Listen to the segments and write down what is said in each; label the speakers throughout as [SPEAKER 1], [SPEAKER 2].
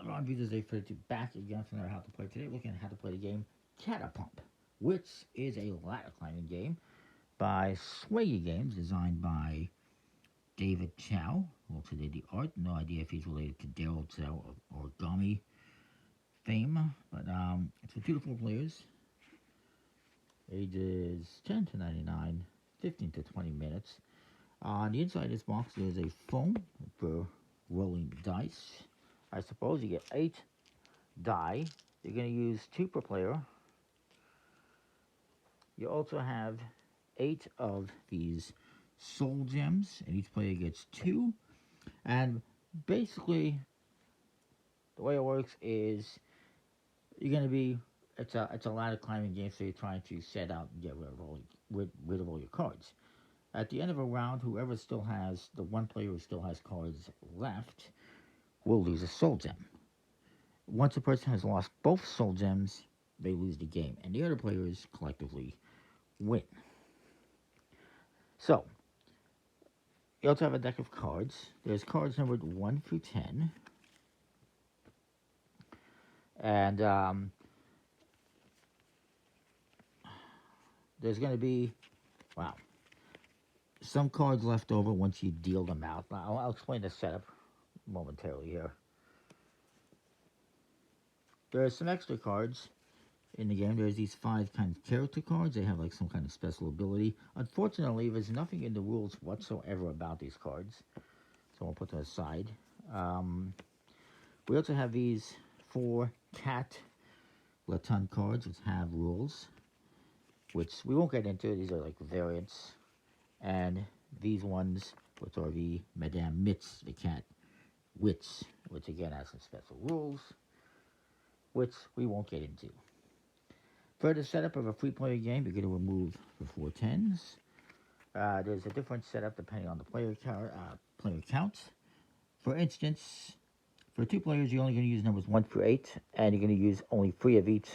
[SPEAKER 1] Ron Vito's Day 32 back again for another How to Play. Today looking at how to play the game Catopomp, which is a ladder climbing game by Swaggy Games, designed by David Chow, who also did the art. No idea if he's related to Daryl Chow or Origami fame, but it's for 2 to 4 players, ages 10 to 99, 15 to 20 minutes. On the inside of this box, there's a foam for rolling dice. I suppose you get 8 die. You're going to use 2 per player. You also have 8 of these soul gems, and each player gets 2. And basically, the way it works is you're going to be, it's a ladder climbing game, so you're trying to set out and get rid of all your cards. At the end of a round, whoever still has, the one player who still has cards left, will lose a soul gem. Once a person has lost both soul gems, they lose the game, and the other players collectively win. So, you also have a deck of cards. There's cards numbered 1 through 10. And there's going to be, wow, some cards left over once you deal them out. I'll explain the setup momentarily here. There are some extra cards in the game. There's these 5 kind of character cards. They have like some kind of special ability. Unfortunately, there's nothing in the rules whatsoever about these cards, so I'll put them aside. We also have these 4 cat Laton cards, which have rules, which we won't get into. These are like variants. And these ones, which are the Madame Mitz, the cat witch, which again has some special rules, which we won't get into. For the setup of a free-player game, you're going to remove the 4 10s. There's a different setup depending on the player count. For instance, for 2 players, you're only going to use numbers 1 through 8, and you're going to use only 3 of each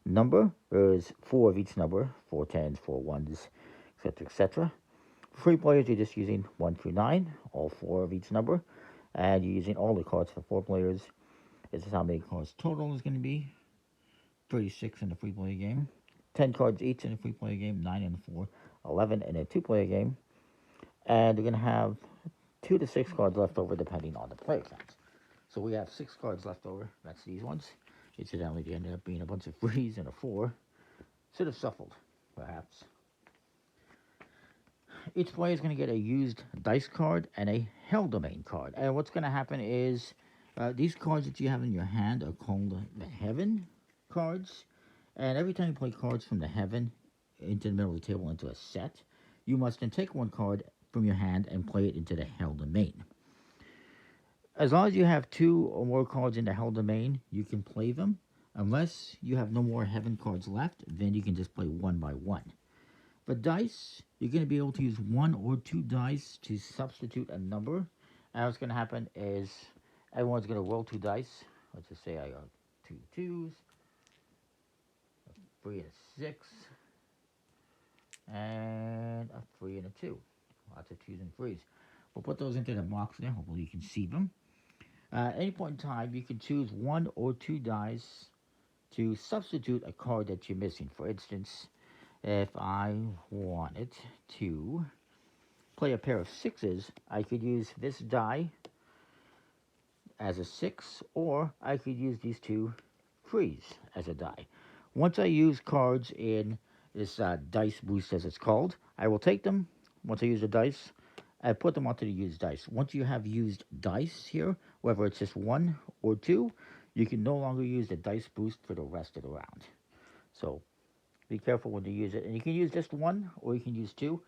[SPEAKER 1] number. There's 4 of each number, 4 10s, 4 1s, etc., etc. For 3 players, you're just using 1 through 9, all 4 of each number, and you're using all the cards for 4 players. This is how many cards total is going to be. 36 in the free-player game. 10 cards each in the free-player game, 9 in the 4, 11 in a 2-player game. And you're going to have 2 to 6 cards left over depending on the player count. So we have 6 cards left over. That's these ones. Incidentally, they ended up being a bunch of 3s and a 4. Should have shuffled, perhaps. Each player is going to get a used dice card and a hell domain card. And what's going to happen is these cards that you have in your hand are called the heaven cards. And every time you play cards from the heaven into the middle of the table into a set, you must then take 1 card from your hand and play it into the hell domain. As long as you have 2 or more cards in the hell domain, you can play them. Unless you have no more heaven cards left, then you can just play 1 by 1. For dice, you're going to be able to use 1 or 2 dice to substitute a number. And what's going to happen is everyone's going to roll 2 dice. Let's just say I got 2 2s, a 3 and a 6, and a 3 and a 2. Lots of 2s and 3s. We'll put those into the box there. Hopefully you can see them. At any point in time, you can choose 1 or 2 dice to substitute a card that you're missing. For instance, if I wanted to play a pair of 6s, I could use this die as a 6, or I could use these 2 3s as a die. Once I use cards in this dice boost, as it's called, I will take them. Once I use the dice, I put them onto the used dice. Once you have used dice here, whether it's just 1 or 2, you can no longer use the dice boost for the rest of the round. So be careful when you use it. And you can use just 1 or you can use 2.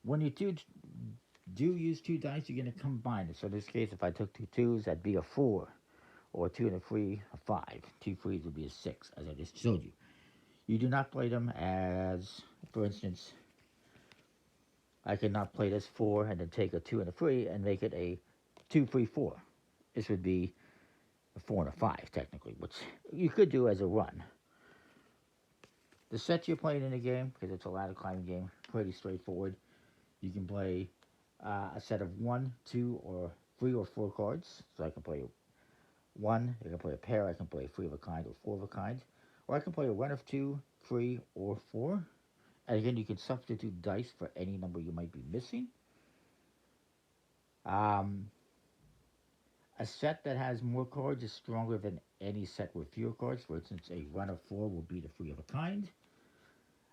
[SPEAKER 1] When you do use 2 dice, you're going to combine it. So in this case, if I took 2 2s, that'd be a 4. Or 2 and a 3, a 5. 2 3s would be a 6, as I just showed you. You do not play them as, for instance, I could not play this 4 and then take a 2 and a 3 and make it a 2 3 4. This would be a 4 and a 5, technically, which you could do as a run. The sets you're playing in the game, because it's a ladder climbing game, pretty straightforward. You can play a set of 1, 2, or 3 or 4 cards. So I can play one, I can play a pair, I can play three of a kind or four of a kind, or I can play a run of two, three, or four. And again, you can substitute dice for any number you might be missing. Um, a set that has more cards is stronger than any set with fewer cards. For instance, a run of four will beat a three of a kind.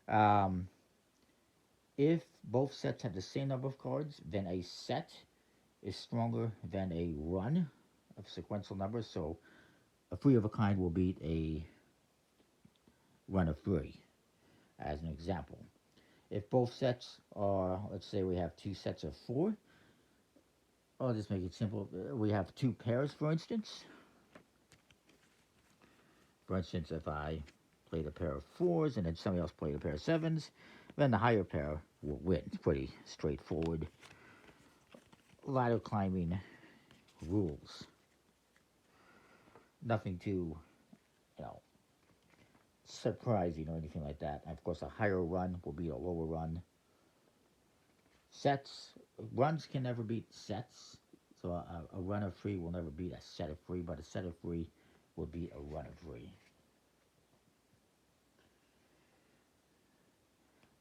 [SPEAKER 1] Um, if both sets have the same number of cards, then a set is stronger than a run of sequential numbers. So a three of a kind will beat a run of three, as an example. If both sets are, let's say we have two sets of four, I'll just make it simple. We have two pairs, for instance. For instance, if I played a pair of fours and then somebody else played a pair of sevens, then the higher pair will win. It's pretty straightforward. Ladder climbing rules. Nothing too, surprising or anything like that. And of course, a higher run will beat a lower run. Sets, runs can never beat sets. So a run of three will never beat a set of three, but a set of three will beat a run of three.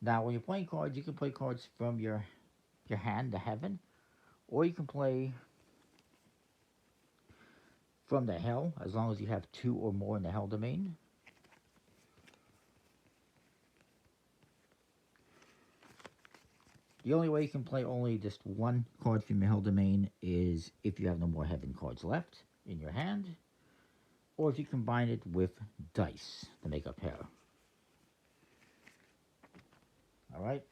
[SPEAKER 1] Now, when you're playing cards, you can play cards from your hand, the heaven, or you can play from the hell, as long as you have two or more in the hell domain. The only way you can play only just one card from your hell domain is if you have no more heaven cards left in your hand, or if you combine it with dice to make a pair. Alright?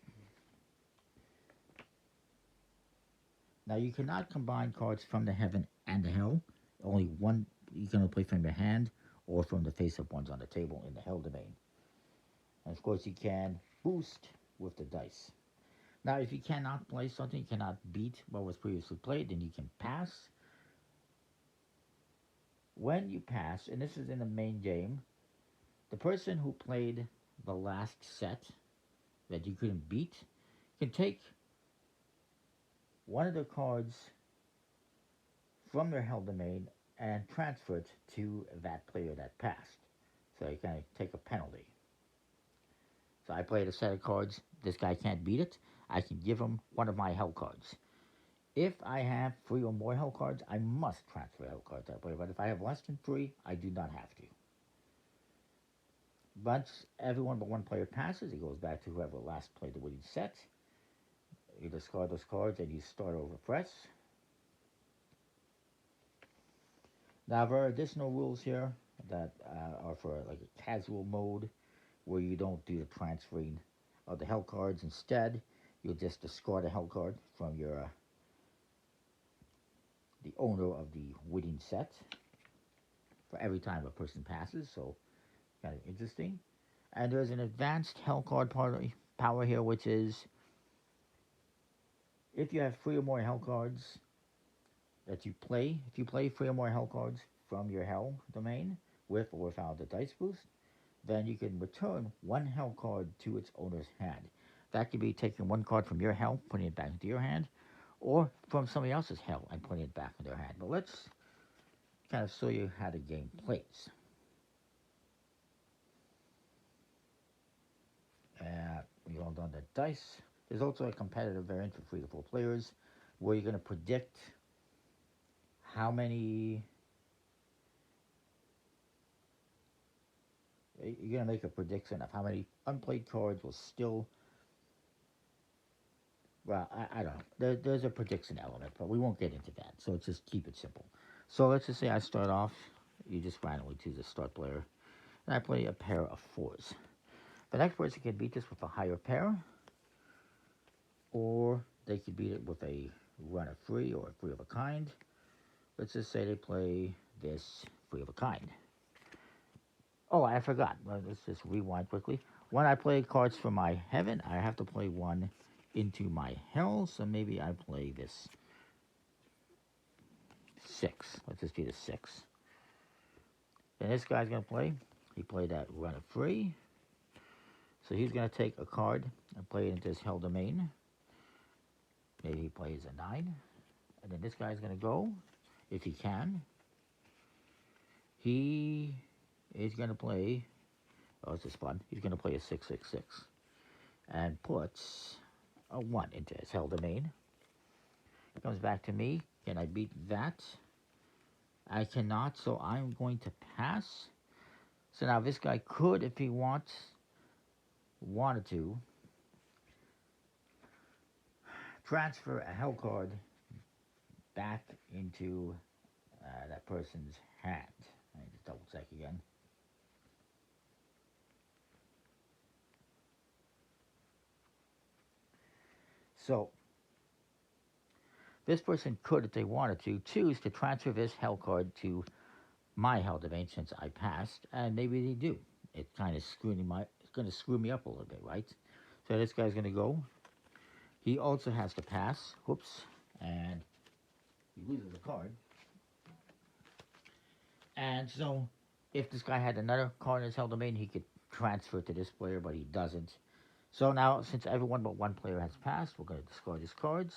[SPEAKER 1] Now you cannot combine cards from the heaven and the hell. Only one you can only play from your hand or from the face-up ones on the table in the hell domain. And of course you can boost with the dice. Now if you cannot play something, you cannot beat what was previously played, then you can pass. When you pass, and this is in the main game, the person who played the last set that you couldn't beat can take one of the cards from their hell domain and transfer it to that player that passed. So you kind of take a penalty. So I played a set of cards. This guy can't beat it. I can give him one of my hell cards. If I have three or more hell cards, I must transfer hell cards to that player. But if I have less than three, I do not have to. Once everyone but one player passes, it goes back to whoever last played the winning set. You discard those cards and you start over fresh. Now there are additional rules here that are for like a casual mode where you don't do the transferring of the hell cards. Instead, you'll just discard a hell card from your the owner of the winning set for every time a person passes. So kind of interesting. And there's an advanced hell card power here, which is if you have three or more hell cards that you play, if you play three or more hell cards from your hell domain with or without the dice boost, then you can return one hell card to its owner's hand. That could be taking one card from your hell, putting it back into your hand, or from somebody else's hell and putting it back in their hand. But let's kind of show you how the game plays. We hold on the dice. There's also a competitive variant for 3 to 4 players where you're going to predict how many. You're going to make a prediction of how many unplayed cards will still. Well, I don't know. There's a prediction element, but we won't get into that. So let's just keep it simple. So let's just say I start off. You just randomly choose a start player. And I play a pair of 4s. The next person can beat this with a higher pair. Or they could beat it with a run of 3 or a 3 of a kind. Let's just say they play this 3 of a kind. Oh, I forgot. Let's just rewind quickly. When I play cards for my heaven, I have to play one into my hell. So maybe I play this 6. Let's just do the 6. Then this guy's going to play. He played that run of 3. So he's going to take a card and play it into his hell domain. Maybe he plays a 9. And then this guy's going to go, if he can. he is going to play, oh, this is fun. He's going to play a 666 and puts a 1 into his held domain. It comes back to me. Can I beat that? I cannot, so I'm going to pass. So now this guy could, if he wanted to, transfer a hell card back into that person's hand. Let me just double check again. So this person could, if they wanted to, choose to transfer this hell card to my hell domain since I passed, and maybe they do. It's kind of it's going to screw me up a little bit, right? So this guy's going to go. He also has to pass. Whoops. And he loses a card. And so, if this guy had another card in his held domain, he could transfer it to this player, but he doesn't. So now, since everyone but one player has passed, we're going to discard his cards.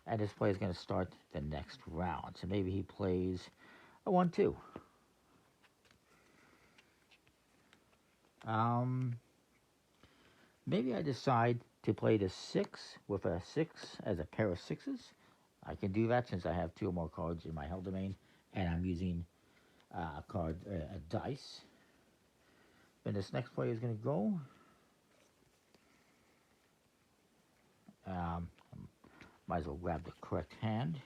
[SPEAKER 1] And this player is going to start the next round. So maybe he plays a 1-2. Maybe I decide to play the 6 with a 6 as a pair of 6s. I can do that since I have 2 or more cards in my held domain, and I'm using a dice. Then this next player is going to go. Might as well grab the correct hand.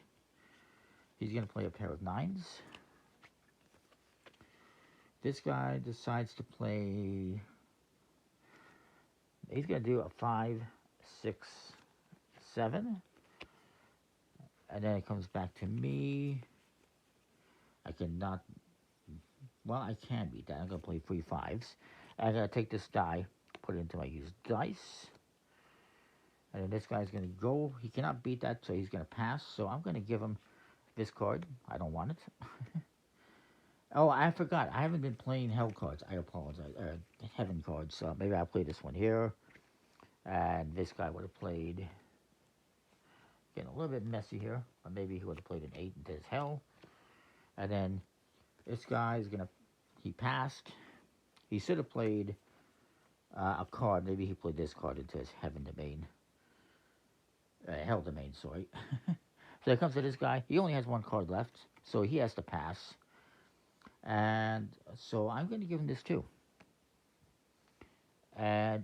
[SPEAKER 1] He's going to play a pair of 9s. This guy decides to play. He's going to do a 5, 6, 7. And then it comes back to me. I cannot. Well, I can beat that. I'm going to play 3 5s. I'm going to take this die, put it into my used dice. And then this guy's going to go. He cannot beat that, so he's going to pass. So I'm going to give him this card. I don't want it. Oh, I forgot. I haven't been playing hell cards. I apologize. Heaven cards. So maybe I'll play this one here. And this guy would have played. Getting a little bit messy here. But maybe he would have played an 8 into his hell. And then this guy's going to. He passed. He should have played a card. Maybe he played this card into his heaven domain. Hell domain, sorry. So it comes to this guy. He only has 1 card left. So he has to pass. And so I'm going to give him this too. And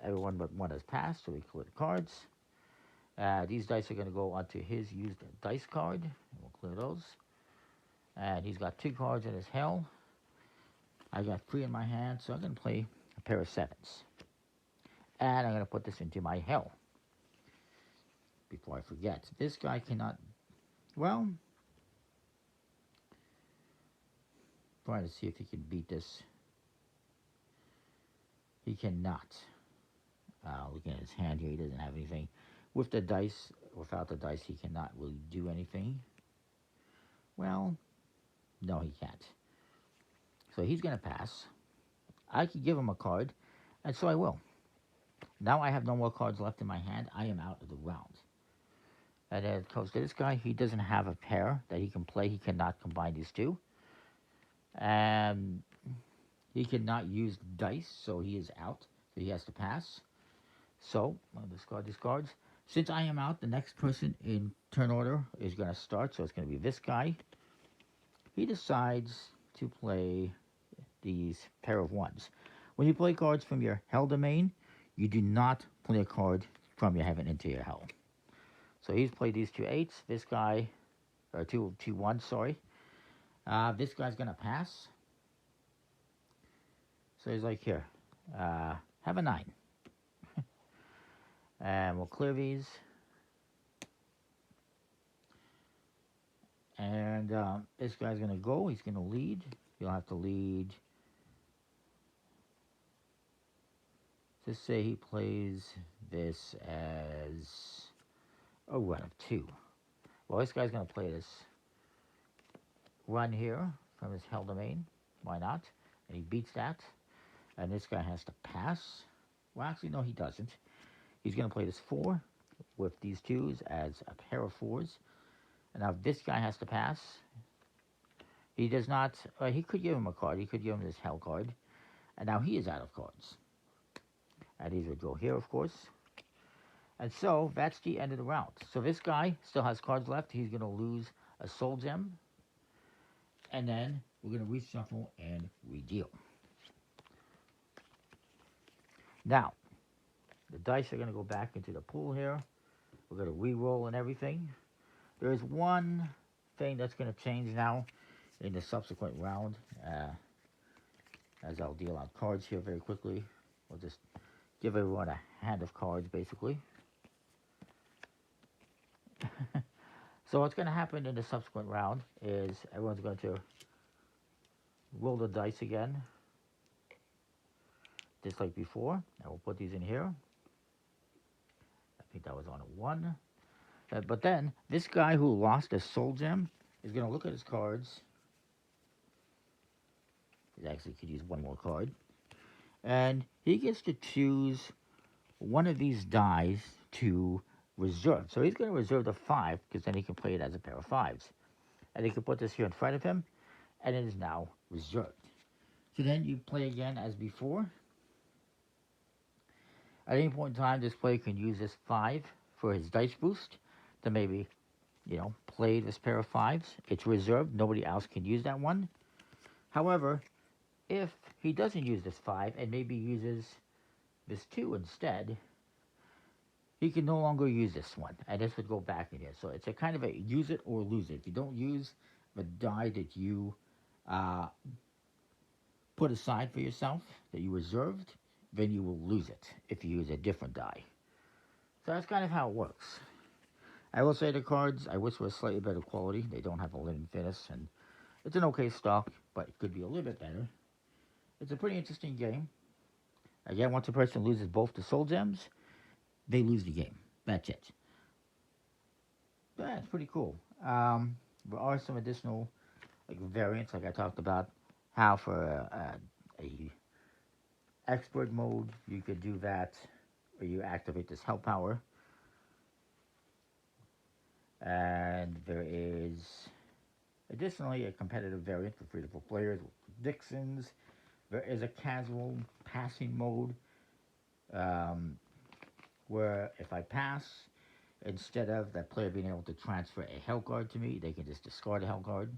[SPEAKER 1] everyone but one has passed, so we clear the cards. These dice are going to go onto his used dice card. We'll clear those. And he's got 2 cards in his hell. I got 3 in my hand, so I'm going to play a pair of 7s. And I'm going to put this into my hell. Before I forget, this guy cannot. Well, trying to see if he can beat this. He cannot. Looking at his hand here, he doesn't have anything. With the dice, without the dice, he cannot really do anything. Well, no, he can't. So he's going to pass. I could give him a card, and so I will. Now I have no more cards left in my hand. I am out of the round. And then it comes to this guy. He doesn't have a pair that he can play. He cannot combine these two. And he cannot use dice, so he is out. So he has to pass. So, I'll discard these cards. Since I am out, the next person in turn order is going to start. So it's going to be this guy. He decides to play these pair of 1s. When you play cards from your hell domain, you do not play a card from your heaven into your hell. So he's played these 2 8s. This guy, or 2 1s, sorry. This guy's going to pass. So he's like, here, have a 9. And we'll clear these. And this guy's going to go. He's going to lead. He'll have to lead. Just say he plays this as a run of 2. Well, this guy's going to play this run here from his hell domain. Why not? And he beats that. And this guy has to pass. Well, actually, no, he doesn't. He's going to play this 4 with these 2s as a pair of 4s. And now this guy has to pass. He does not. He could give him a card. He could give him this hell card, and now he is out of cards. And these would go here, of course. And so that's the end of the round. So this guy still has cards left. He's going to lose a soul gem, and then we're going to reshuffle and redeal. Now, the dice are going to go back into the pool here. We're going to re-roll and everything. There is one thing that's going to change now in the subsequent round. As I'll deal out cards here very quickly. We'll just give everyone a hand of cards, basically. So what's going to happen in the subsequent round is everyone's going to roll the dice again, just like before. And we'll put these in here. I think that was on a 1. But then, this guy who lost a soul gem is going to look at his cards. He actually could use one more card. And he gets to choose one of these dice to reserve. So he's going to reserve the 5, because then he can play it as a pair of 5s. And he can put this here in front of him, and it is now reserved. So then you play again as before. At any point in time, this player can use this 5 for his dice boost to maybe, play this pair of 5s. It's reserved. Nobody else can use that one. However, if he doesn't use this 5 and maybe uses this 2 instead, he can no longer use this one. And this would go back in here. So it's a kind of a use it or lose it. If you don't use the die that you put aside for yourself, that you reserved, then you will lose it if you use a different die. So that's kind of how it works. I will say the cards, I wish were slightly better quality. They don't have a linen finish, and it's an okay stock, but it could be a little bit better. It's a pretty interesting game. Again, once a person loses both the soul gems, they lose the game. That's it. But yeah, it's pretty cool. There are some additional variants, like I talked about, how for a expert mode, you could do that, where you activate this help power. And there is additionally a competitive variant for free-to-play players with predictions. There is a casual passing mode, where if I pass, instead of that player being able to transfer a hell card to me, they can just discard a hell card.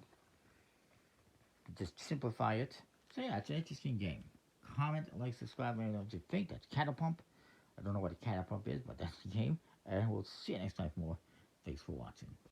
[SPEAKER 1] Just simplify it. So yeah, it's an interesting game. Comment, like, subscribe, let me know what you think. That's Catopomp. I don't know what a Catopomp is, but that's the game. And we'll see you next time for more. Thanks for watching.